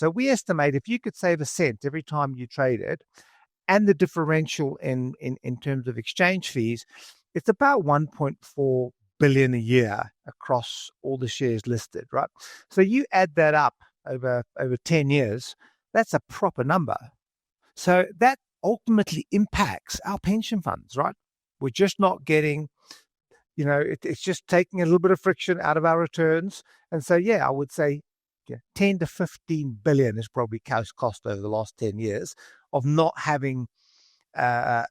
So we estimate if you could save a cent every time you traded, and the differential in terms of exchange fees, it's about 1.4 billion a year across all the shares listed, right? So you add that up over 10 years, that's a proper number. So that ultimately impacts our pension funds, right? We're just not getting, it's just taking a little bit of friction out of our returns. And so, I would say 10 to 15 billion is probably cost over the last 10 years of not having a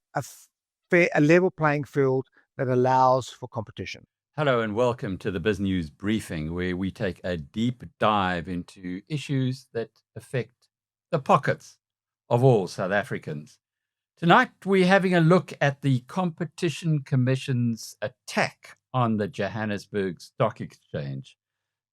level playing field that allows for competition. Hello and welcome to the Biz News Briefing, where we take a deep dive into issues that affect the pockets of all South Africans. Tonight, we're having a look at the Competition Commission's attack on the Johannesburg Stock Exchange.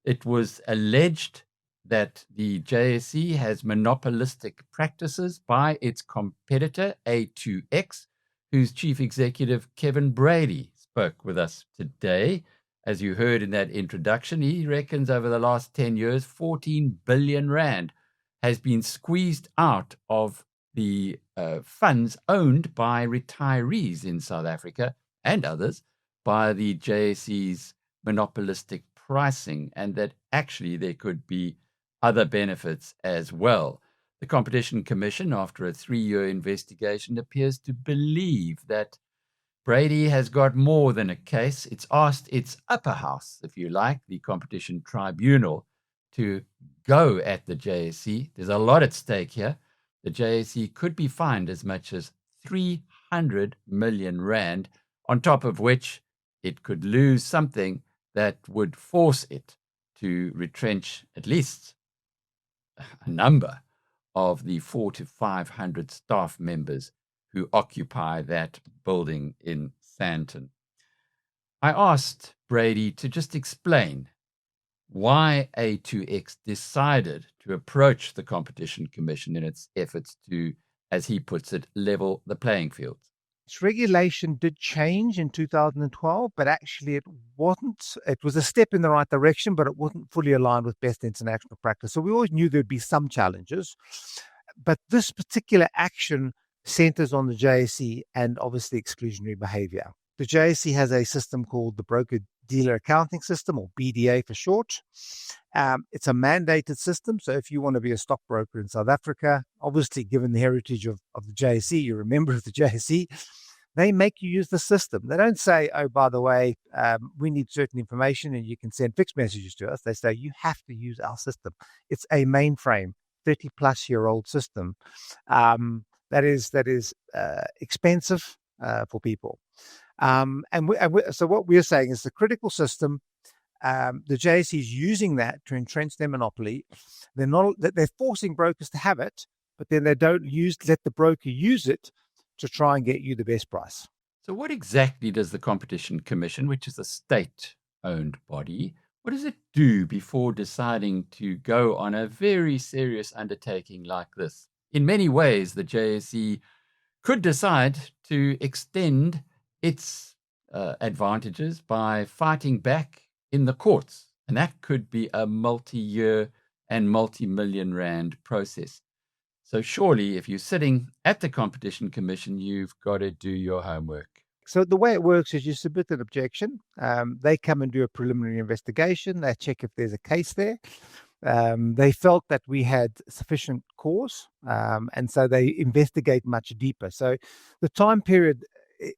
It was alleged that the JSE has monopolistic practices by its competitor, A2X, whose chief executive, Kevin Brady, spoke with us today. As you heard in that introduction, he reckons over the last 10 years, 14 billion rand has been squeezed out of the funds owned by retirees in South Africa and others by the JSE's monopolistic pricing, and that actually there could be other benefits as well. The Competition Commission, after a 3-year investigation, appears to believe that Brady has got more than a case. It's asked its upper house, if you like, the Competition Tribunal, to go at the JSE. There's a lot at stake here. The JSE could be fined as much as 300 million rand, on top of which it could lose something that would force it to retrench at least a number of the 400 to 500 staff members who occupy that building in Sandton. I asked Brady to just explain why A2X decided to approach the Competition Commission in its efforts to, as he puts it, level the playing field. Its regulation did change in 2012, but actually it wasn't. It was a step in the right direction, but it wasn't fully aligned with best international practice. So we always knew there'd be some challenges, but this particular action centers on the JSE and obviously exclusionary behavior. The JSE has a system called the Broker Dealer Accounting System, or BDA for short. It's a mandated system. So if you want to be a stockbroker in South Africa, obviously given the heritage of the JSE, you're a member of the JSE, they make you use the system. They don't say, oh, by the way, we need certain information and you can send fixed messages to us. They say you have to use our system. It's a mainframe, 30-plus-year-old system that is expensive for people. So what we're saying is the critical system, the JSE is using that to entrench their monopoly. They're forcing brokers to have it, but then they don't let the broker use it to try and get you the best price. So what exactly does the Competition Commission, which is a state-owned body, what does it do before deciding to go on a very serious undertaking like this? In many ways, the JSE could decide to extend its advantages by fighting back in the courts. And that could be a multi-year and multi-million rand process. So surely if you're sitting at the Competition Commission, you've got to do your homework. So the way it works is you submit an objection. They come and do a preliminary investigation. They check if there's a case there. They felt that we had sufficient cause, and so they investigate much deeper. So the time period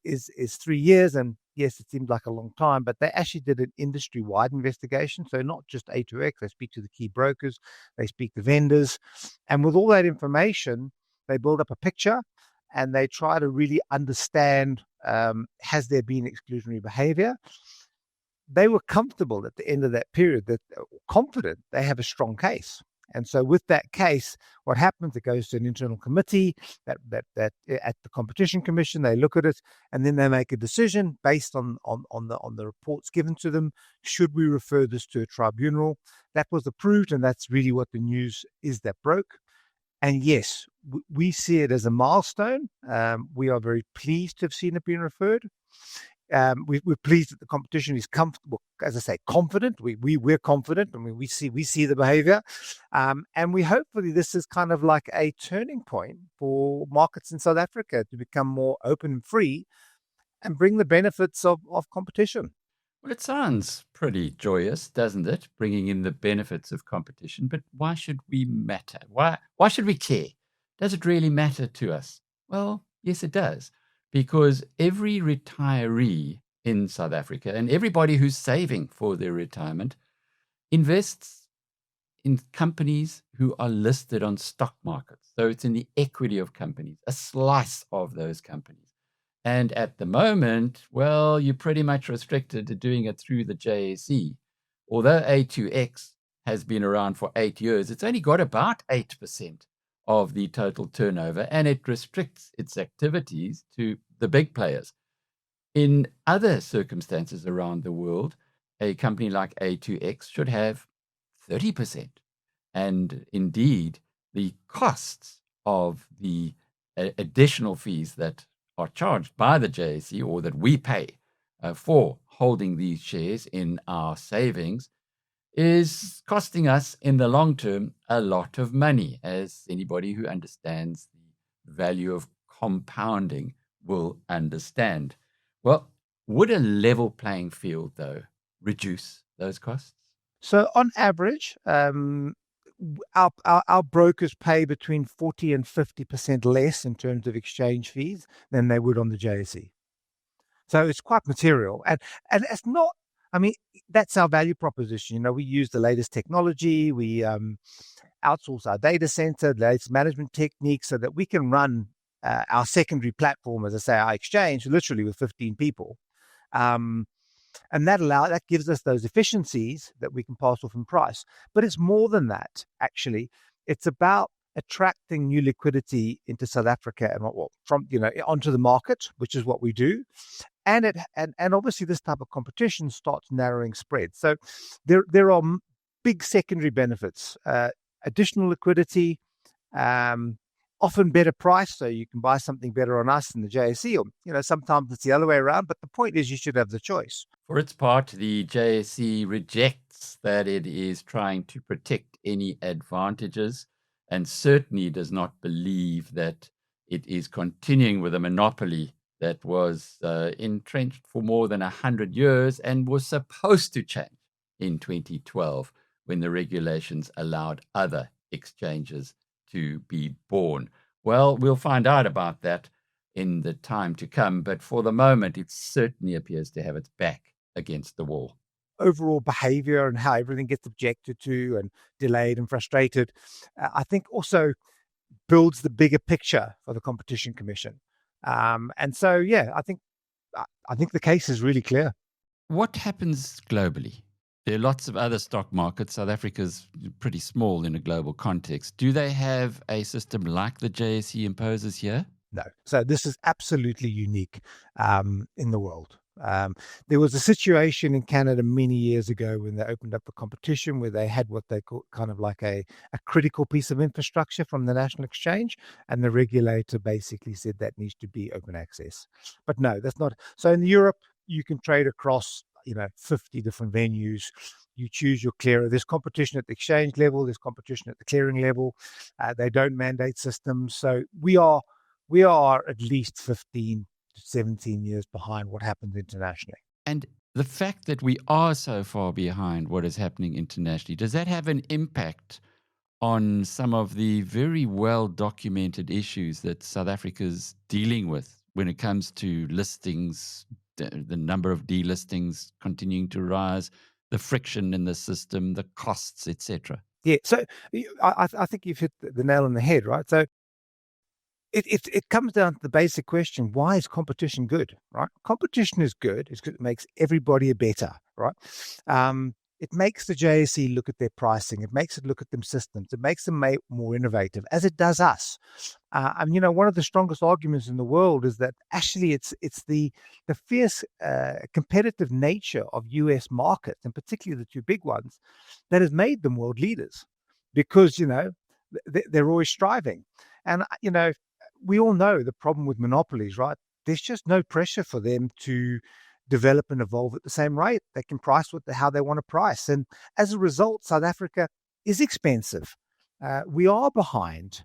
is 3 years, and yes, it seemed like a long time, but they actually did an industry-wide investigation. So not just A2X, they speak to the key brokers, they speak to vendors, and with all that information, they build up a picture, and they try to really understand, has there been exclusionary behavior? They were comfortable at the end of that period, confident they have a strong case. And so with that case, what happens, it goes to an internal committee that at the Competition Commission, they look at it and then they make a decision based on the reports given to them. Should we refer this to a tribunal? That was approved, and that's really what the news is that broke. And yes, we see it as a milestone. We are very pleased to have seen it being referred. we're pleased that the competition is comfortable, as I say, confident. We're confident. I mean, we see the behavior, and we hopefully this is kind of like a turning point for markets in South Africa to become more open and free and bring the benefits of competition. Well, it sounds pretty joyous, doesn't it? Bringing in the benefits of competition. But why should we matter? Why should we care? Does it really matter to us? Well, yes, it does. Because every retiree in South Africa and everybody who's saving for their retirement invests in companies who are listed on stock markets. So it's in the equity of companies, a slice of those companies. And at the moment, well, you're pretty much restricted to doing it through the JSE. Although A2X has been around for 8 years, it's only got about 8% of the total turnover, and it restricts its activities to the big players. In other circumstances around the world, a company like A2X should have 30%. And indeed, the costs of the additional fees that are charged by the JSE or that we pay for holding these shares in our savings is costing us in the long term a lot of money, as anybody who understands the value of compounding will understand. Well, would a level playing field, though, reduce those costs? So on average, our brokers pay between 40 and 50% less in terms of exchange fees than they would on the JSE. So it's quite material. And it's not, I mean, that's our value proposition. You know, we use the latest technology. We outsource our data center, the latest management techniques so that we can run our secondary platform, as I say, our exchange, literally with 15 people. And that gives us those efficiencies that we can pass off in price. But it's more than that, actually. It's about attracting new liquidity into South Africa and from onto the market, which is what we do. And obviously this type of competition starts narrowing spreads. So there are big secondary benefits, additional liquidity, often better price, so you can buy something better on us than the JSE, or sometimes it's the other way around. But the point is, you should have the choice. For its part, the JSE rejects that it is trying to protect any advantages, and certainly does not believe that it is continuing with a monopoly that was entrenched for more than 100 years and was supposed to change in 2012 when the regulations allowed other exchanges to be born. Well, we'll find out about that in the time to come, but for the moment, it certainly appears to have its back against the wall. Overall behavior and how everything gets objected to and delayed and frustrated, I think also builds the bigger picture for the Competition Commission. And so, yeah, I think the case is really clear. What happens globally? There are lots of other stock markets. South Africa's pretty small in a global context. Do they have a system like the JSE imposes here? No. So this is absolutely unique in the world. There was a situation in Canada many years ago when they opened up a competition where they had what they call kind of like a critical piece of infrastructure from the National Exchange, and the regulator basically said that needs to be open access. But no, that's not. So in Europe, you can trade across 50 different venues. You choose your clearer. There's competition at the exchange level. There's competition at the clearing level. They don't mandate systems. So we are at least 15 to 17 years behind what happens internationally. And the fact that we are so far behind what is happening internationally, does that have an impact on some of the very well documented issues that South Africa's dealing with when it comes to listings, the number of delistings continuing to rise, the friction in the system, the costs, etc.? Yeah, so I think you've hit the nail on the head, right? So it comes down to the basic question: why is competition good? Right? Competition is good. It's good. It makes everybody better, right? It makes the JSE look at their pricing. It makes it look at them systems. It makes them more innovative, as it does us. And one of the strongest arguments in the world is that actually it's the fierce competitive nature of US markets, and particularly the two big ones, that has made them world leaders, because they're always striving. And we all know the problem with monopolies, right? There's just no pressure for them to develop and evolve at the same rate. They can price how they want to price. And as a result, South Africa is expensive. We are behind.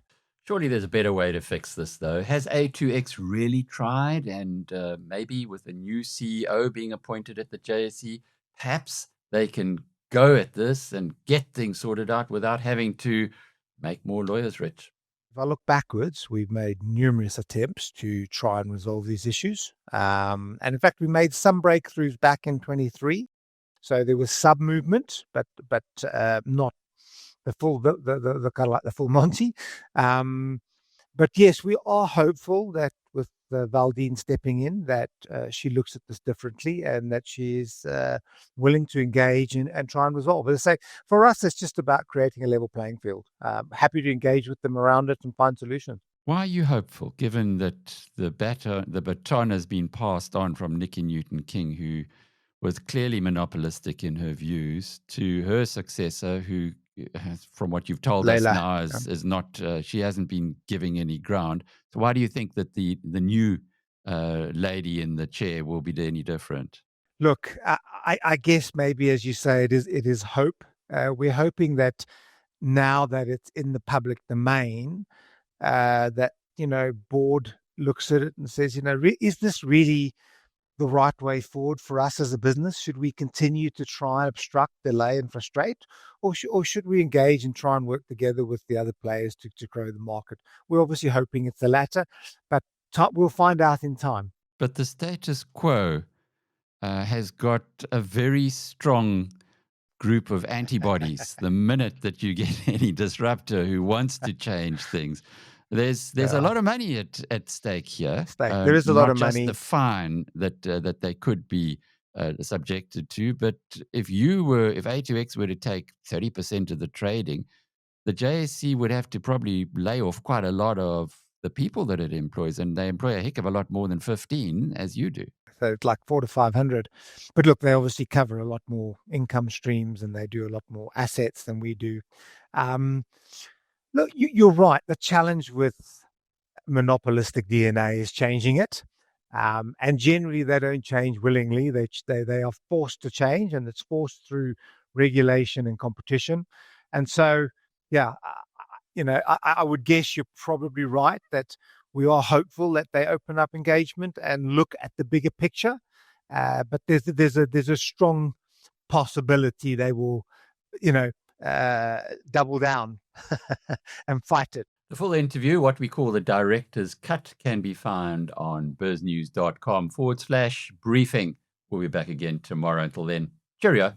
Surely there's a better way to fix this, though. Has A2X really tried? And maybe with a new CEO being appointed at the JSE, perhaps they can go at this and get things sorted out without having to make more lawyers rich. If I look backwards, we've made numerous attempts to try and resolve these issues. And in fact, we made some breakthroughs back in 23. So there was sub movement, but not the full the kind of like the full Monty. But yes, we are hopeful that with Valdine stepping in, that she looks at this differently and that she is willing to engage and try and resolve. As I say, for us, it's just about creating a level playing field. Happy to engage with them around it and find solutions. Why are you hopeful, given that the baton has been passed on from Nikki Newton-King, who was clearly monopolistic in her views, to her successor, who, from what you've told us Leila, now, is not, she hasn't been giving any ground. So why do you think that the new lady in the chair will be any different? Look, I guess maybe, as you say, it is hope. We're hoping that now that it's in the public domain, that, board looks at it and says, is this really the right way forward for us as a business? Should we continue to try and obstruct, delay, and frustrate, or should we engage and try and work together with the other players to grow the market? We're obviously hoping it's the latter, but we'll find out in time. But the status quo has got a very strong group of antibodies the minute that you get any disruptor who wants to change things. There's a lot of money at stake here. There is a lot of money. Not just the fine that they could be subjected to, but if A2X were to take 30% of the trading, the JSE would have to probably lay off quite a lot of the people that it employs, and they employ a heck of a lot more than 15, as you do. So it's like 400 to 500. But look, they obviously cover a lot more income streams and they do a lot more assets than we do. Look, you're right. The challenge with monopolistic DNA is changing it. And generally, they don't change willingly. They are forced to change, and it's forced through regulation and competition. And so, yeah, I would guess you're probably right that we are hopeful that they open up engagement and look at the bigger picture. But there's a strong possibility they will, double down and fight it. The full interview, what we call the director's cut, can be found on biznews.com/briefing. We'll be back again tomorrow. Until then, cheerio.